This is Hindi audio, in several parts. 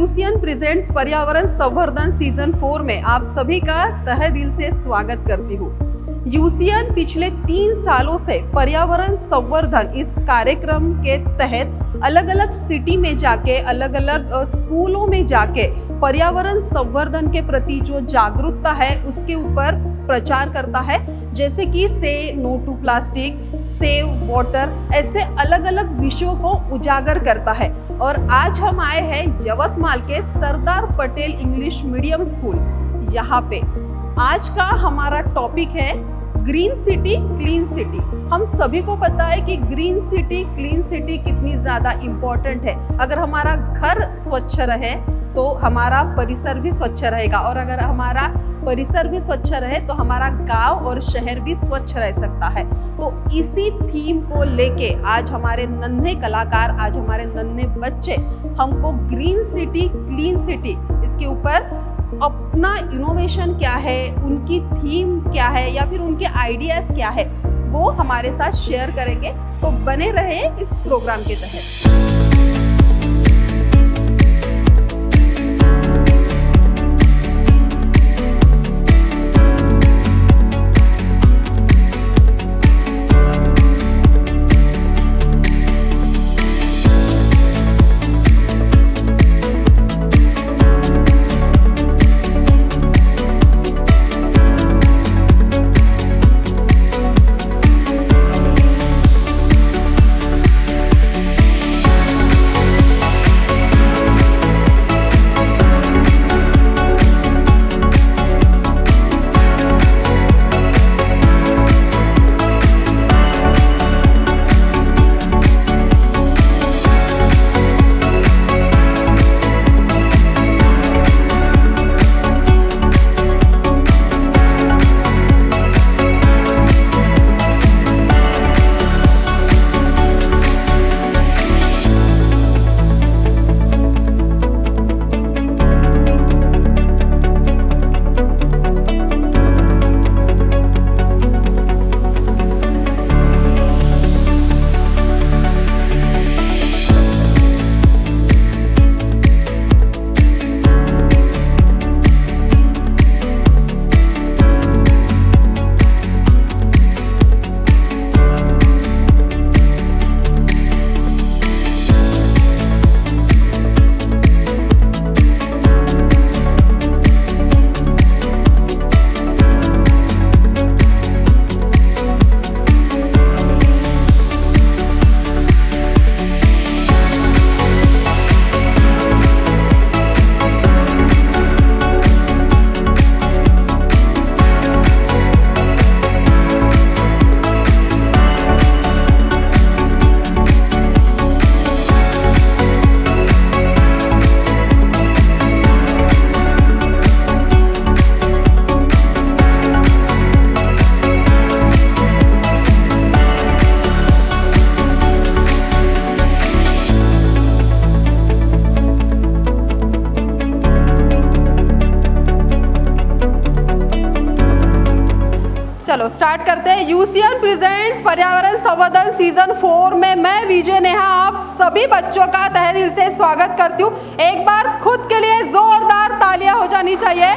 यूसीएन प्रेजेंट्स पर्यावरण संवर्धन सीजन 4 में आप सभी का तहे दिल से स्वागत करती हूँ। यूसीएन पिछले 3 सालों से पर्यावरण संवर्धन इस कार्यक्रम के तहत अलग अलग सिटी में जाके, अलग अलग स्कूलों में जाके पर्यावरण संवर्धन के प्रति जो जागरूकता है उसके ऊपर प्रचार करता है, जैसे कि say no to plastic, save water, ऐसे अलग अलग विषयों को उजागर करता है। और आज हम आए हैं यवतमाल के सरदार पटेल इंग्लिश मीडियम स्कूल। यहाँ पे आज का हमारा टॉपिक है ग्रीन सिटी क्लीन सिटी। हम सभी को पता है कि ग्रीन सिटी क्लीन सिटी कितनी ज़्यादा इम्पोर्टेंट है। अगर हमारा घर स्वच्छ रहे तो हमारा परिसर भी स्वच्छ रहेगा, और अगर हमारा परिसर भी स्वच्छ रहे तो हमारा गांव और शहर भी स्वच्छ रह सकता है। तो इसी थीम को लेके आज हमारे नन्हे कलाकार, आज हमारे नन्हे बच्चे हमको ग्रीन सिटी क्लीन सिटी इसके ऊपर अपना इनोवेशन क्या है, उनकी थीम क्या है या फिर उनके आइडियाज क्या है, वो हमारे साथ शेयर करेंगे। तो बने रहे इस प्रोग्राम के तहत। चलो स्टार्ट करते हैं। यूसीएन प्रेजेंट्स पर्यावरण संवर्धन सीजन 4 में मैं विजय नेहा आप सभी बच्चों का तहे दिल से स्वागत करती हूँ। एक बार खुद के लिए जोरदार तालियां हो जानी चाहिए,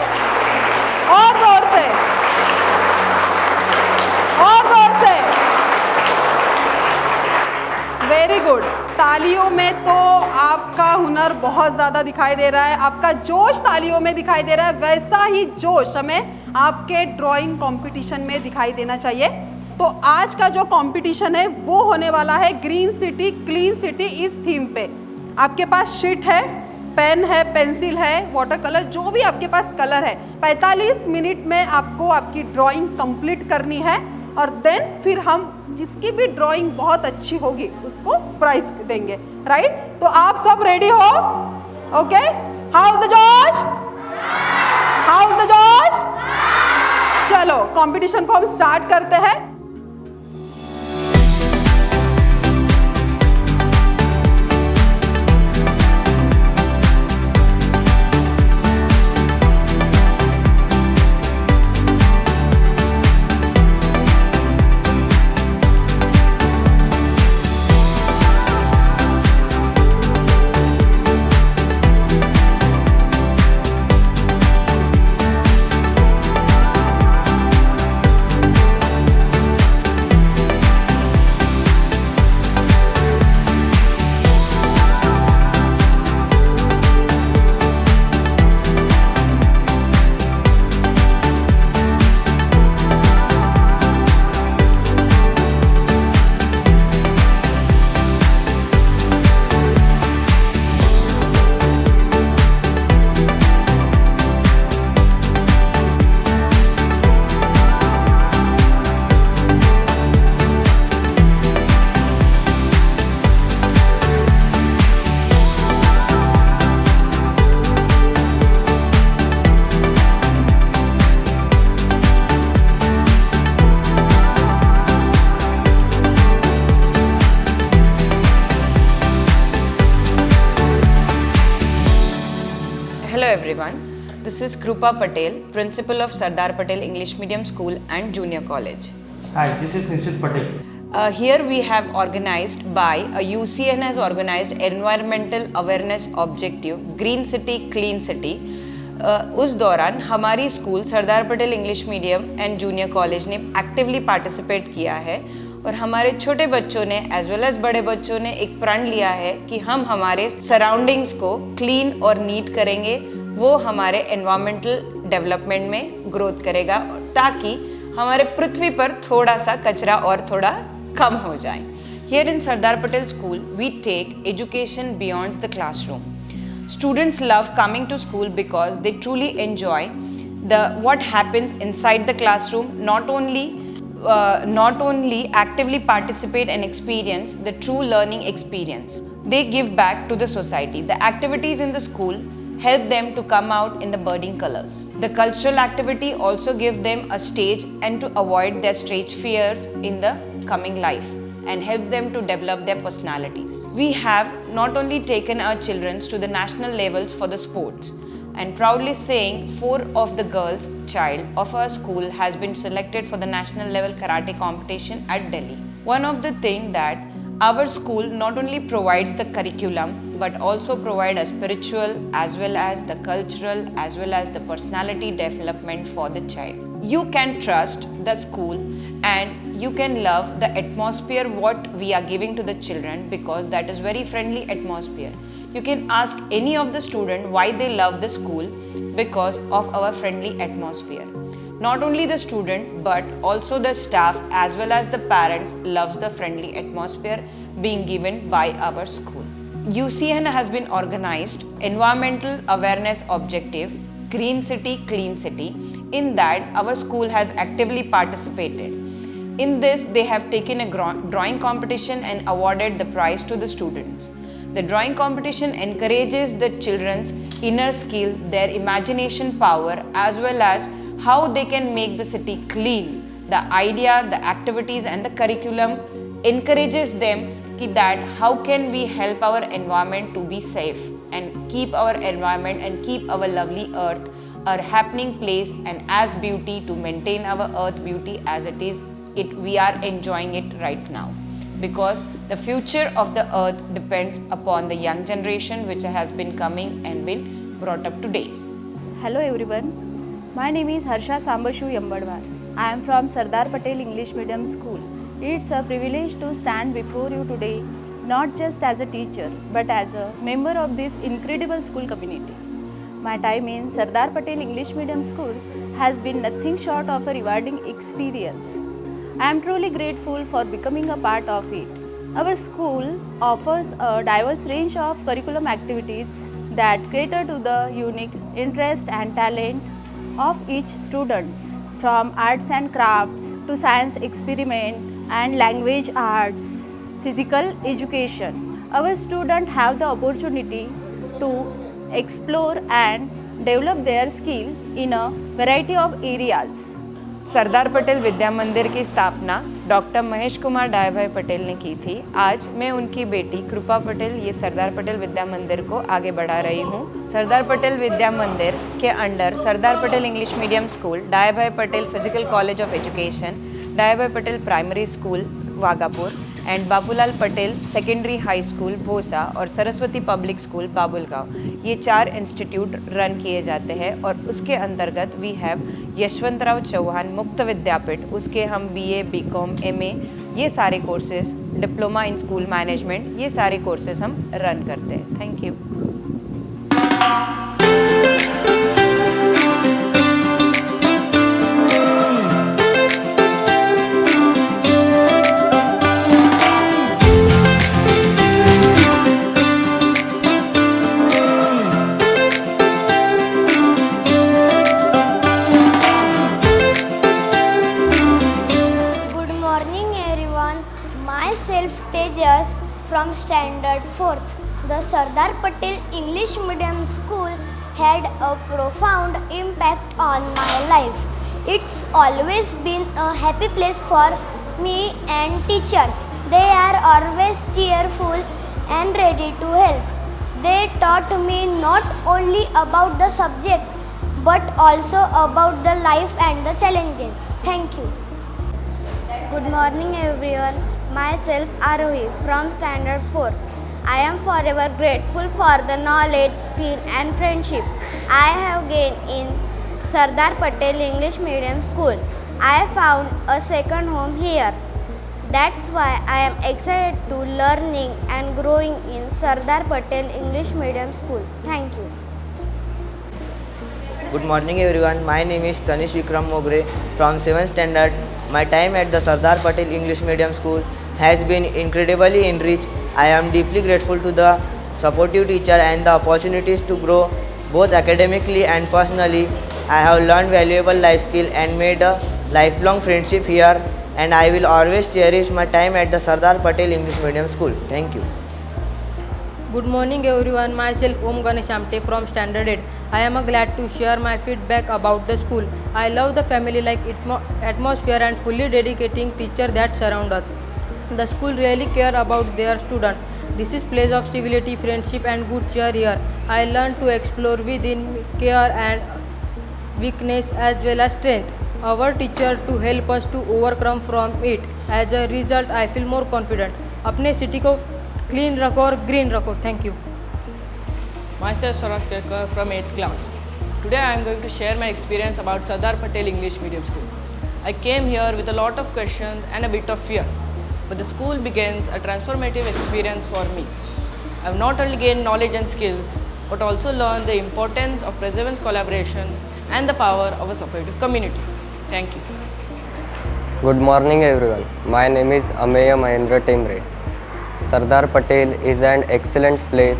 और जोर से, और जोर से। Very good. तालियों में तो आपका हुनर बहुत ज़्यादा दिखाई दे रहा है, आपका जोश तालियों में दिखाई दे रहा है। वैसा ही जोश हमें आपके ड्राइंग कंपटीशन में दिखाई देना चाहिए। तो आज का जो कंपटीशन है वो होने वाला है ग्रीन सिटी क्लीन सिटी इस थीम पे। आपके पास शीट है, पेन है, पेंसिल है, वाटर कलर, जो भी आपके पास कलर है, 45 मिनट में आपको आपकी ड्राइंग कंप्लीट करनी है। और देन फिर हम जिसकी भी ड्राइंग बहुत अच्छी होगी उसको प्राइज देंगे, राइट? तो आप सब रेडी हो? ओके, हाउ इज द जोश? हाउ इज द जोश? चलो कंपटीशन को हम स्टार्ट करते हैं। is Krupa Patel, Principal of Sardar Patel English Medium School and Junior College. Hi, this is Nishit Patel. Here we have organized by UCN has organized Environmental Awareness Objective Green City Clean City. उस दौरान हमारी school Sardar Patel English medium and junior college ने एक्टिवली पार्टिसिपेट किया है और हमारे छोटे बच्चों ने एज वेल एज बड़े बच्चों ने एक प्रण लिया है कि हम हमारे सराउंडिंग्स को क्लीन और नीट करेंगे, वो हमारे एनवायरमेंटल डेवलपमेंट में ग्रोथ करेगा ताकि हमारे पृथ्वी पर थोड़ा सा कचरा और थोड़ा कम हो जाए. Here in Sardar Patel School, we take education beyond the classroom. Students love coming to school because they truly enjoy what happens inside the classroom, not only actively participate and experience the true learning experience. They give back to the society. The activities in the school help them to come out in the budding colors. The cultural activity also give them a stage and to avoid their stage fears in the coming life and help them to develop their personalities. We have not only taken our children to the national levels for the sports and proudly saying 4 of the girls child of our school has been selected for the national level karate competition at Delhi. One of the thing that our school not only provides the curriculum but also provide a spiritual as well as the cultural as well as the personality development for the child. You can trust the school and you can love the atmosphere what we are giving to the children because that is very friendly atmosphere. You can ask any of the student why they love the school because of our friendly atmosphere. Not only the student but also the staff as well as the parents loves the friendly atmosphere being given by our school. UCN has been organized Environmental Awareness Objective Green City Clean City. In that our school has actively participated. In this they have taken a drawing competition and awarded the prize to the students. The drawing competition encourages the children's inner skill, their imagination power as well as how they can make the city clean. The idea, the activities and the curriculum encourages them that how can we help our environment to be safe and keep our environment and keep our lovely earth a happening place and as beauty to maintain our earth beauty as it is. We are enjoying it right now because the future of the earth depends upon the young generation which has been coming and been brought up to days. Hello everyone. My name is Harsha Sambashu Yambadwar. I am from Sardar Patel English Medium School. It's a privilege to stand before you today, not just as a teacher, but as a member of this incredible school community. My time in Sardar Patel English Medium School has been nothing short of a rewarding experience. I am truly grateful for becoming a part of it. Our school offers a diverse range of curriculum activities that cater to the unique interest and talent of each students, from arts and crafts to science experiment and language arts, physical education. Our students have the opportunity to explore and develop their skill in a variety of areas. Sardar Patel Vidya मंदिर की स्थापना डॉक्टर महेश कुमार डायभाई पटेल ने की थी. आज मैं उनकी बेटी कृपा पटेल ये सरदार पटेल विद्या मंदिर को आगे बढ़ा रही हूँ. सरदार पटेल विद्या मंदिर के under Sardar Patel English medium school, Dahyabhai Patel physical college of education, Dahyabhai Patel primary school Vagapur and Babulal Patel secondary high school Bhosa और सरस्वती पब्लिक स्कूल बाबुलगांव, ये 4 इंस्टीट्यूट रन किए जाते हैं. और उसके अंतर्गत वी हैव यशवंतराव चौहान मुक्त विद्यापीठ, उसके हम BA, BCom, MA ये सारे courses, diploma in school management ये सारे कोर्सेज हम रन करते हैं. Thank you. Myself Tejas from Standard 4th. The Sardar Patel English Medium School had a profound impact on my life. It's always been a happy place for me and teachers. They are always cheerful and ready to help. They taught me not only about the subject but also about the life and the challenges. Thank you. Good morning everyone. Myself Arohi from Standard 4. I am forever grateful for the knowledge, skill and friendship I have gained in Sardar Patel English Medium School. I found a second home here. That's why I am excited to learning and growing in Sardar Patel English Medium School. Thank you. Good morning everyone. My name is Tanish Vikram Mogre from 7th standard. My time at the Sardar Patel English Medium School has been incredibly enriched. I am deeply grateful to the supportive teacher and the opportunities to grow both academically and personally. I have learned valuable life skills and made a lifelong friendship here, and I will always cherish my time at the Sardar Patel English Medium School. Thank you. Good morning everyone, myself Om Ganesh Amte from Standard 8. I am glad to share my feedback about the school. I love the family-like atmosphere and fully dedicating teachers that surround us. The school really care about their students. This is place of civility, friendship and good cheer here. I learned to explore within care and weakness as well as strength. Our teacher to help us to overcome from it. As a result, I feel more confident. अपने सिटी को क्लीन रखो और ग्रीन रखो. Thank you. Myself Swaras Kerkar from 8th class. Today I am going to share my experience about Sardar Patel English Medium School. I came here with a lot of questions and a bit of fear, but the school begins a transformative experience for me. I have not only gained knowledge and skills, but also learned the importance of perseverance, collaboration and the power of a supportive community. Thank you. Good morning everyone. My name is Ameya Mahendra Timre. Sardar Patel is an excellent place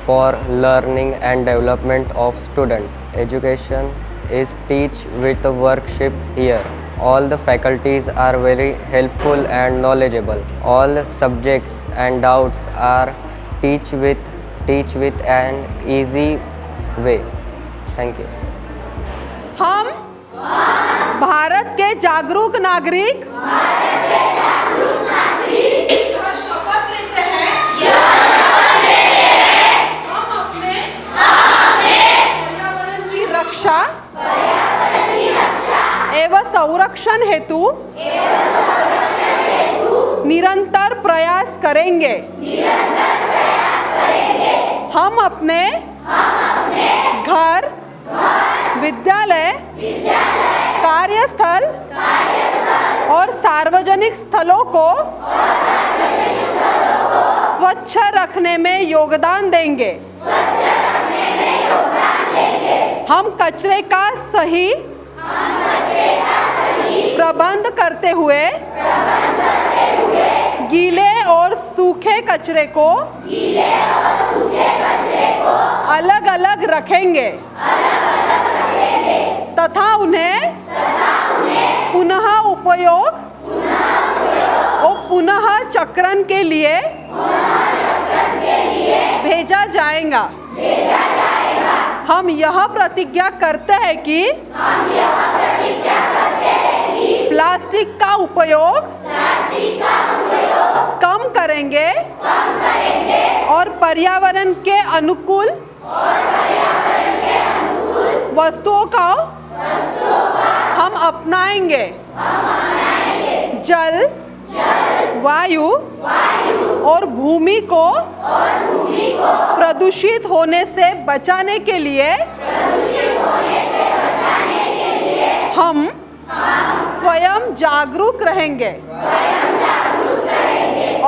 for learning and development of students. Education is teach with workship here. All the faculties are very helpful and knowledgeable. All subjects and doubts are teach with an easy way. Thank you. हम भारत के जागरूक नागरिक शपथ लेते हैं हम अपने पर्यावरण की रक्षा एवं संरक्षण हेतु निरंतर प्रयास करेंगे। हम अपने घर, विद्यालय, कार्यस्थल और सार्वजनिक स्थलों को स्वच्छ रखने में योगदान देंगे। हम कचरे का सही प्रबंध करते हुए गीले और सूखे कचरे को अलग अलग रखेंगे तथा उन्हें पुनः उपयोग और पुनः चक्रण के लिए भेजा जाएगा। हम यह प्रतिज्ञा करते हैं कि प्लास्टिक का उपयोग कम करेंगे और पर्यावरण के अनुकूल वस्तुओं का हम अपनाएंगे। जल, वायु और भूमि को प्रदूषित होने से बचाने के लिए हम स्वयं जागरूक रहेंगे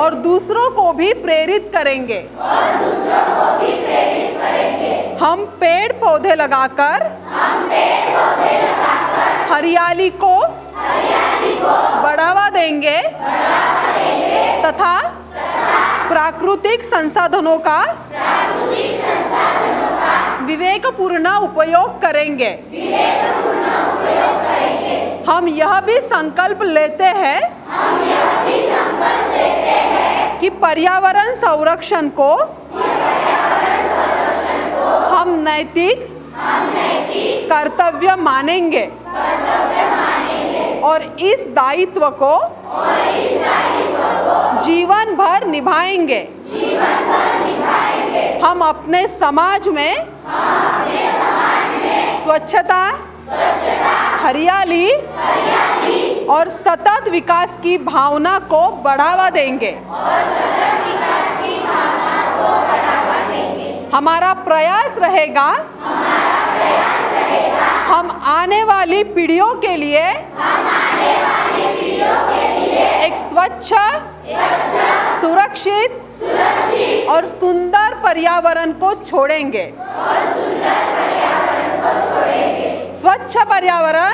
और दूसरों को भी प्रेरित करेंगे। हम पेड़ पौधे लगाकर हरियाली को बढ़ावा देंगे तथा प्राकृतिक संसाधनों का विवेकपूर्ण उपयोग करेंगे। हम यह भी संकल्प लेते हैं कि पर्यावरण संरक्षण को हम नैतिक कर्तव्य मानेंगे और इस दायित्व को जीवन भर निभाएंगे। हम अपने समाज में स्वच्छता, हरियाली और सतत विकास की भावना को बढ़ावा देंगे। हमारा प्रयास रहेगा हम आने वाली पीढ़ियों के लिए एक स्वच्छ, सुरक्षित और सुंदर पर्यावरण को छोड़ेंगे। स्वच्छ पर्यावरण,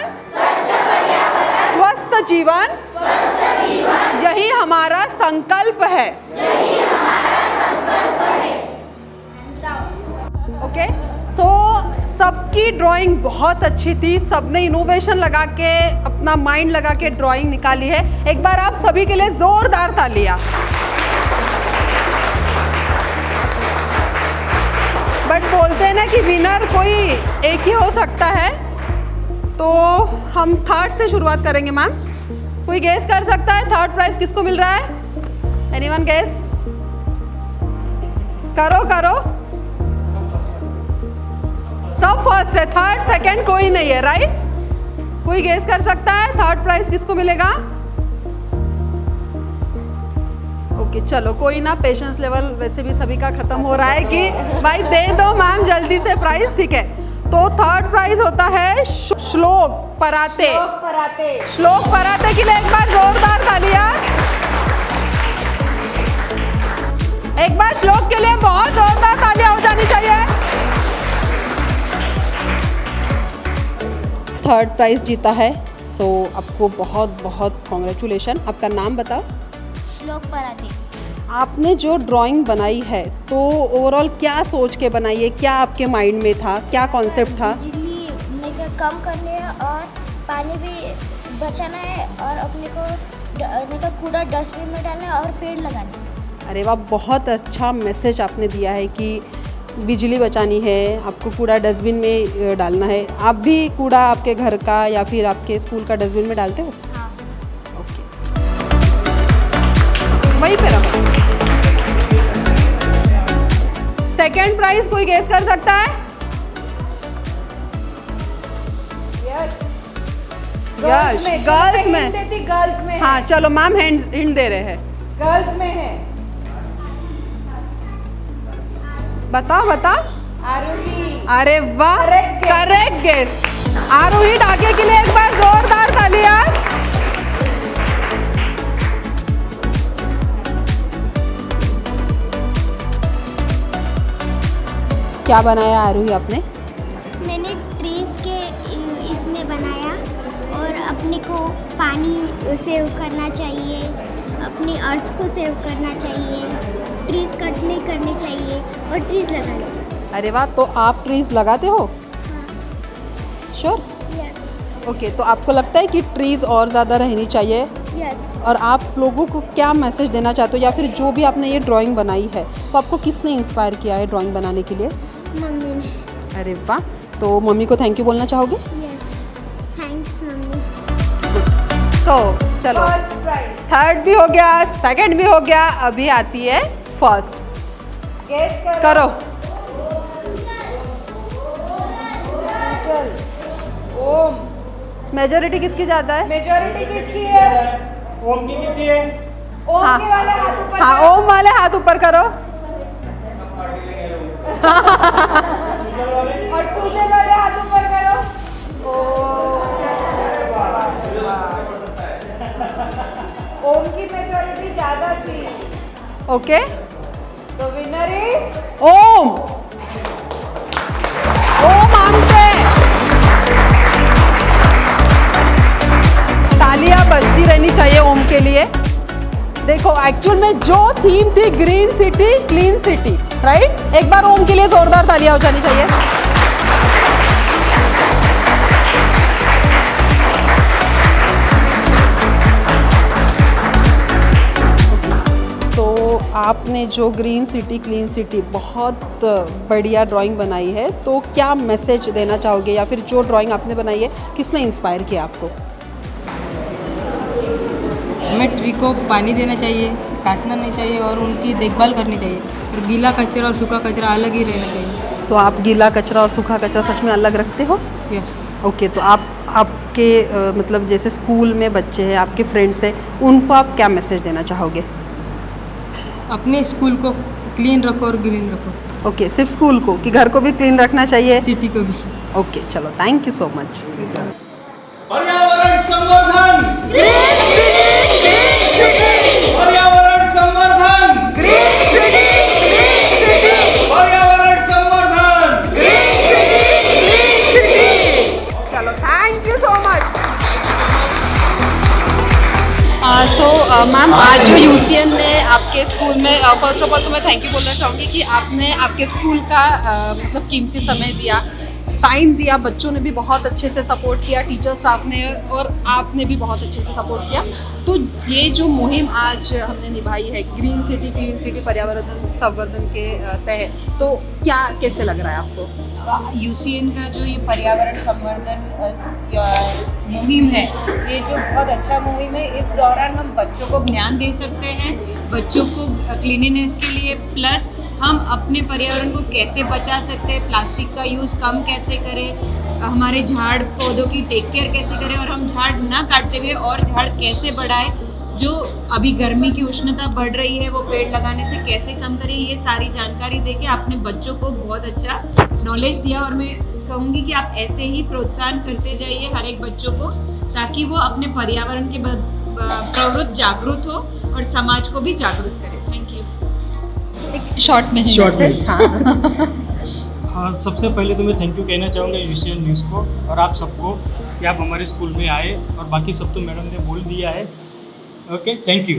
स्वस्थ जीवन, यही हमारा संकल्प है। ओके, सो सबकी ड्राइंग बहुत अच्छी थी। सबने इनोवेशन लगा के, अपना माइंड लगा के ड्राइंग निकाली है। एक बार आप सभी के लिए जोरदार तालियां। बट बोलते हैं ना कि विनर कोई एक ही हो सकता है, तो हम थर्ड से शुरुआत करेंगे। मैम, कोई गेस कर सकता है थर्ड प्राइज किसको मिल रहा है? Anyone guess? करो करो। सब फर्स्ट है, थर्ड सेकंड कोई नहीं है, राइट? कोई गेस कर सकता है थर्ड प्राइज किसको मिलेगा? ओके, चलो कोई ना, पेशेंस लेवल वैसे भी सभी का खत्म हो रहा है कि भाई दे दो मैम जल्दी से प्राइज, ठीक है। तो थर्ड प्राइज होता है श्लोक पराते। श्लोक पराते के लिए एक बार जोरदार तालियां। एक बार श्लोक के लिए बहुत जोरदार तालियां हो जानी चाहिए। थर्ड प्राइज जीता है, सो आपको बहुत बहुत कॉन्ग्रेचुलेशन। आपका नाम बताओ? श्लोक पराते। आपने जो ड्राइंग बनाई है तो ओवरऑल क्या सोच के बनाई है? क्या आपके माइंड में था? क्या कॉन्सेप्ट था? बिजली कम करनी है और पानी भी बचाना है और अपने को कूड़ा डस्टबिन में डालना है और पेड़ लगाना है। अरे वाह, बहुत अच्छा मैसेज आपने दिया है कि बिजली बचानी है, आपको कूड़ा डस्टबिन में डालना है। आप भी कूड़ा आपके घर का या फिर आपके स्कूल का डस्टबिन में डालते हो? हाँ। ओके, वहीं पे रखो। सेकेंड प्राइज कोई गेस कर सकता है? गर्ल्स में। गर्ल्स में। हाँ चलो मैम, हिंट दे रहे हैं। गर्ल्स में है। बताओ बताओ। आरोही। अरे वाह, करेक्ट गेस। आरोही डाके के लिए एक बार जोरदार तालियां। क्या बनाया आरोही आपने? मैंने ट्रीज के इसमें बनाया और अपने को पानी सेव करना चाहिए, अपनी अर्थ को सेव करना चाहिए, ट्रीज कट नहीं करने चाहिए और ट्रीज लगाने चाहिए। अरे वाह, तो आप ट्रीज लगाते हो? श्योर? यस। ओके, तो आपको लगता है कि ट्रीज और ज़्यादा रहनी चाहिए? यस। और आप लोगों को क्या मैसेज देना चाहते हो, या फिर जो भी आपने ये ड्राइंग बनाई है तो आपको किसने इंस्पायर किया है ड्राइंग बनाने के लिए? मम्मी ने। अरे वाह, तो मम्मी को थैंक यू बोलना चाहोगे? Yes, thanks mummy. सो चलो, थर्ड भी हो गया, सेकंड भी हो गया, अभी आती है फर्स्ट। करो। ओम। मेजॉरिटी किसकी ज्यादा है? मेजॉरिटी किसकी है? ओम की कितनी है? ओम के वाले हाथ ऊपर। हाँ, ओम वाले हाथ ऊपर करो। और सूजन वाले हाथ ऊपर करो। ओम की मेजॉरिटी ज्यादा थी। ओके, तो विनर इज ओम। ओम आमटे। तालियां बजती रहनी चाहिए ओम के लिए। देखो, एक्चुअल में जो थीम थी green city clean city, right? एक बार ओम के लिए जोरदार तालियां हो जानी चाहिए। आपने जो ग्रीन सिटी क्लीन सिटी बहुत बढ़िया ड्राइंग बनाई है, तो क्या मैसेज देना चाहोगे, या फिर जो ड्राइंग आपने बनाई है किसने इंस्पायर किया आपको? हमें ट्री को पानी देना चाहिए, काटना नहीं चाहिए और उनकी देखभाल करनी चाहिए। और गीला कचरा और सूखा कचरा अलग ही रहना चाहिए। तो आप गीला कचरा और सूखा कचरा सच में अलग रखते हो? यस। ओके, तो आपके मतलब जैसे स्कूल में बच्चे हैं, आपके फ्रेंड्स हैं, उनको आप क्या मैसेज देना चाहोगे? अपने स्कूल को क्लीन रखो और ग्रीन रखो। ओके, सिर्फ स्कूल को कि घर को भी क्लीन रखना चाहिए? सिटी को भी। ओके, चलो, थैंक यू सो मच। पर्यावरण संवर्धन, पर्यावरण संवर्धन, पर्यावरण संवर्धन। चलो, thank you so much. So ma'am, आज जो यूसीएन ने आपके स्कूल में, फर्स्ट ऑफ ऑल तो मैं थैंक यू बोलना चाहूँगी कि आपने आपके स्कूल का मतलब कीमती समय दिया, टाइम दिया, बच्चों ने भी बहुत अच्छे से सपोर्ट किया, टीचर स्टाफ ने और आपने भी बहुत अच्छे से सपोर्ट किया। तो ये जो मुहिम आज हमने निभाई है ग्रीन सिटी क्लीन सिटी पर्यावरण संवर्धन के तहत, तो क्या कैसे लग रहा है आपको? यूसीएन का जो ये पर्यावरण संवर्धन मुहिम है, ये जो बहुत अच्छा मुहिम है, इस दौरान हम बच्चों को ज्ञान दे सकते हैं, बच्चों को क्लीनिनेस के लिए, प्लस हम अपने पर्यावरण को कैसे बचा सकते हैं, प्लास्टिक का यूज़ कम कैसे करें, हमारे झाड़ पौधों की टेक केयर कैसे करें और हम झाड़ ना काटते हुए और झाड़ कैसे बढ़ाएं, जो अभी गर्मी की उष्णता बढ़ रही है वो पेड़ लगाने से कैसे कम करें, ये सारी जानकारी देके आपने बच्चों को बहुत अच्छा नॉलेज दिया। और मैं कहूँगी कि आप ऐसे ही प्रोत्साहन करते जाइए हर एक बच्चों को, ताकि वो अपने पर्यावरण के प्रवृत्त जागरूक हो और समाज को भी जागरूक करे। Thank you. एक शॉर्ट में हाँ, सबसे पहले तो मैं थैंक यू कहना चाहूँगा यूसीएन न्यूज़ को और आप सबको कि आप हमारे स्कूल में आए, और बाकी सब तो मैडम ने बोल दिया है। Okay, thank you.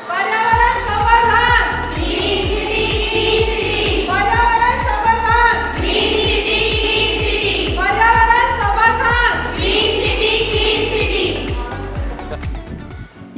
पर्यावरण संवर्धन, ग्रीन सिटी, क्लीन सिटी। पर्यावरण संवर्धन, ग्रीन सिटी, क्लीन सिटी। पर्यावरण संवर्धन, green city, clean city.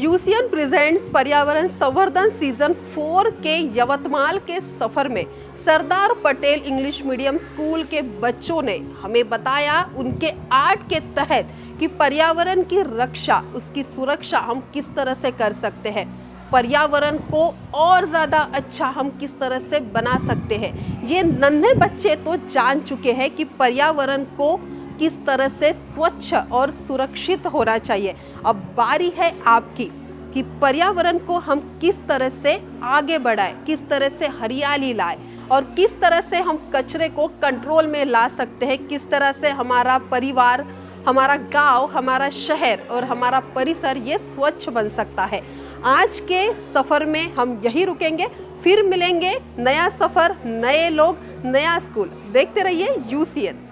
UCN presents पर्यावरण संवर्धन सीजन 4 के यवतमाल के सफर में सरदार पटेल इंग्लिश मीडियम स्कूल के बच्चों ने हमें बताया उनके आर्ट के तहत कि पर्यावरण की रक्षा, उसकी सुरक्षा हम किस तरह से कर सकते हैं, पर्यावरण को और ज़्यादा अच्छा हम किस तरह से बना सकते हैं। ये नन्हे बच्चे तो जान चुके हैं कि पर्यावरण को किस तरह से स्वच्छ और सुरक्षित होना चाहिए। अब बारी है आपकी कि पर्यावरण को हम किस तरह से आगे बढ़ाएं, किस तरह से हरियाली लाएं और किस तरह से हम कचरे को कंट्रोल में ला सकते हैं, किस तरह से हमारा परिवार, हमारा गांव, हमारा शहर और हमारा परिसर ये स्वच्छ बन सकता है। आज के सफ़र में हम यही रुकेंगे, फिर मिलेंगे। नया सफ़र, नए लोग, नया स्कूल। देखते रहिए यूसीएन।